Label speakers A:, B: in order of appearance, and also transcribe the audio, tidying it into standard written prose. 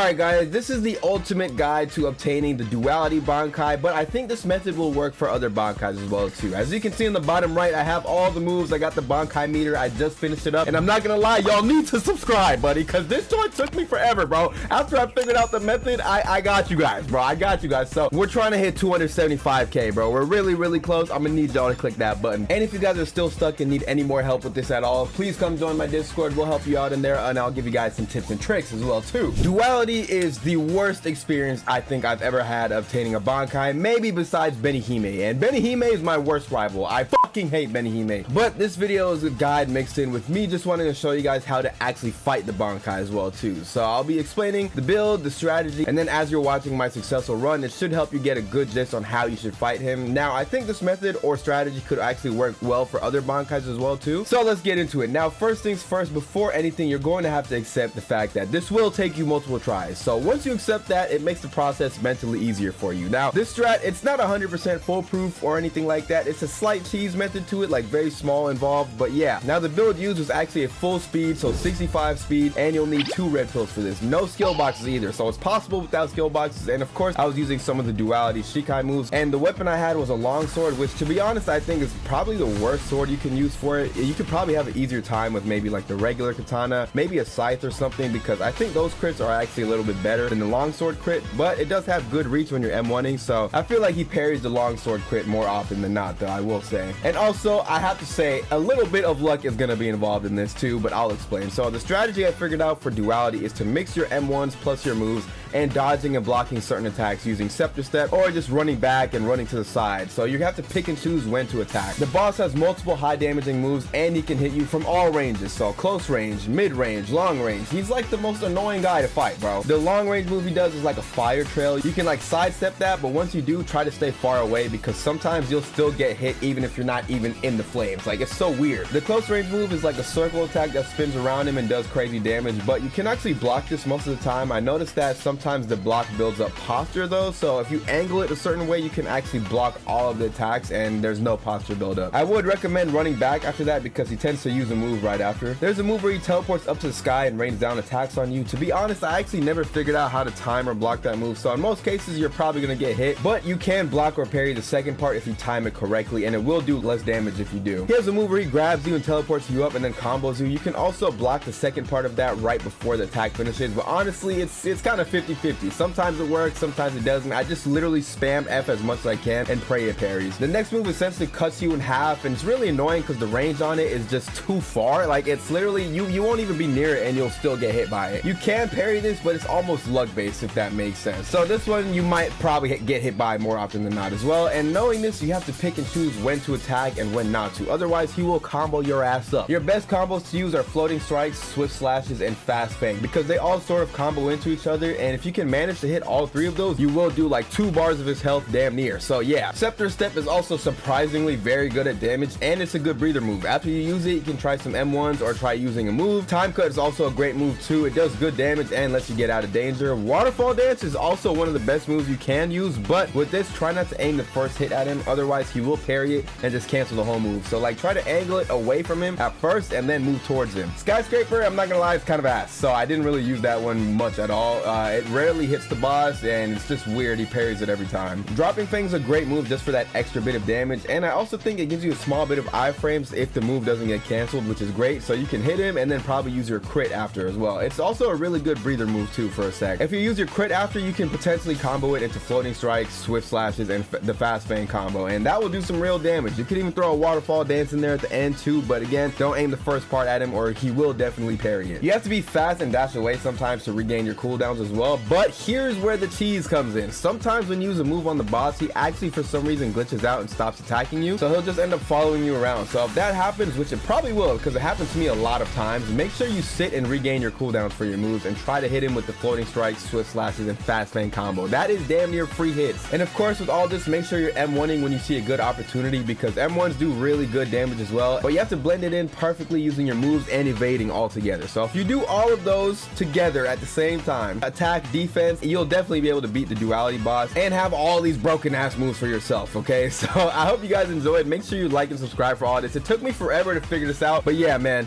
A: Alright guys, this is the ultimate guide to obtaining the duality Bankai, but I think this method will work for other Bankais as well too. As you can see in the bottom right, I have all the moves. I got the Bankai meter. I just finished it up, and I'm not gonna lie, y'all need to subscribe, buddy, because this joint took me forever, bro. After I figured out the method, I got you guys, bro. I got you guys. So we're trying to hit 275k, bro. We're really close. I'm gonna need y'all to click that button. And if you guys are still stuck and need any more help with this at all, please come join my Discord. We'll help you out in there, and I'll give you guys some tips and tricks as well too. Duality is the worst experience I think I've ever had obtaining a Bankai, maybe besides Benihime. And Benihime is my worst rival. I fucking hate Benihime. But this video is a guide mixed in with me just wanting to show you guys how to actually fight the Bankai as well too. So I'll be explaining the build, the strategy, and then as you're watching my successful run, it should help you get a good gist on how you should fight him. Now, I think this method or strategy could actually work well for other Bankais as well too. So let's get into it. Now, first things first, before anything, you're going to have to accept the fact that this will take you multiple tries. So once you accept that, it makes the process mentally easier for you. Now, this strat, it's not 100% foolproof or anything like that. It's a slight cheese method to it, like very small involved, but yeah. Now, the build used was actually a full speed, so 65 speed, and you'll need 2 red pills for this. No skill boxes either, so it's possible without skill boxes. And of course, I was using some of the duality Shikai moves, and the weapon I had was a long sword, which to be honest, I think is probably the worst sword you can use for it. You could probably have an easier time with maybe like the regular katana, maybe a scythe or something, because I think those crits are actually a little bit better than the longsword crit, but it does have good reach when you're M1ing, so I feel like he parries the longsword crit more often than not, though, I will say. And also, I have to say, a little bit of luck is going to be involved in this too, but I'll explain. So the strategy I figured out for duality is to mix your M1s plus your moves and dodging and blocking certain attacks using scepter step or just running back and running to the side. So you have to pick and choose when to attack. The boss has multiple high damaging moves, and he can hit you from all ranges, so close range, mid range, long range. He's like the most annoying guy to fight, bro. The long range move he does is like a fire trail. You can like sidestep that, but once you do, try to stay far away because sometimes you'll still get hit even if you're not even in the flames. Like, it's so weird. The close range move is like a circle attack that spins around him and does crazy damage, but you can actually block this most of the time. I noticed that sometimes the block builds up posture though, so if you angle it a certain way, you can actually block all of the attacks and there's no posture buildup. I would recommend running back after that because he tends to use a move right after. There's a move where he teleports up to the sky and rains down attacks on you. To be honest, I actually never figured out how to time or block that move, so in most cases you're probably gonna get hit, but you can block or parry the second part if you time it correctly, and it will do less damage if you do. He has a move where he grabs you and teleports you up and then combos you. You can also block the second part of that right before the attack finishes, but honestly it's kind of 50-50. Sometimes it works, sometimes it doesn't. I just literally spam F as much as I can and pray it parries. The next move essentially cuts you in half, and it's really annoying because the range on it is just too far. Like, it's literally you won't even be near it and you'll still get hit by it. You can parry this, but it's almost luck based, if that makes sense. So this one you might probably get hit by more often than not as well, and knowing this, you have to pick and choose when to attack and when not to, otherwise he will combo your ass up. Your best combos to use are floating strikes, swift slashes, and fast fang, because they all sort of combo into each other, and if you can manage to hit all 3 of those, you will do like 2 bars of his health damn near. So yeah, scepter step is also surprisingly very good at damage, and it's a good breather move. After you use it, you can try some M1s or try using a move. Time cut is also a great move too. It does good damage and lets you get out of danger. Waterfall dance is also one of the best moves you can use, but with this, try not to aim the first hit at him, otherwise he will parry it and just cancel the whole move. So like, try to angle it away from him at first and then move towards him. Skyscraper, I'm not gonna lie, it's kind of ass, so I didn't really use that one much at all. It rarely hits the boss and it's just weird. He parries it every time. Dropping Fang's a great move just for that extra bit of damage, and I also think it gives you a small bit of iframes if the move doesn't get canceled, which is great, so you can hit him and then probably use your crit after as well. It's also a really good breather move too for a sec. If you use your crit after, you can potentially combo it into floating strikes, swift slashes, and the fast fang combo, and that will do some real damage. You could even throw a waterfall dance in there at the end too, but again, don't aim the first part at him or he will definitely parry it. You have to be fast and dash away sometimes to regain your cooldowns as well, but here's where the cheese comes in. Sometimes when you use a move on the boss, he actually for some reason glitches out and stops attacking you, so he'll just end up following you around. So if that happens, which it probably will because it happens to me a lot of times, make sure you sit and regain your cooldowns for your moves and try to hit him with the floating strikes, swift slashes, and fast fang combo. That is damn near free hits. And of course, with all this, make sure you're M1ing when you see a good opportunity, because M1s do really good damage as well, but you have to blend it in perfectly using your moves and evading all together. So if you do all of those together at the same time, attack, defense, you'll definitely be able to beat the duality boss and have all these broken ass moves for yourself. Okay, so I hope you guys enjoyed. Make sure you like and subscribe for all this. It took me forever to figure this out, but yeah, man,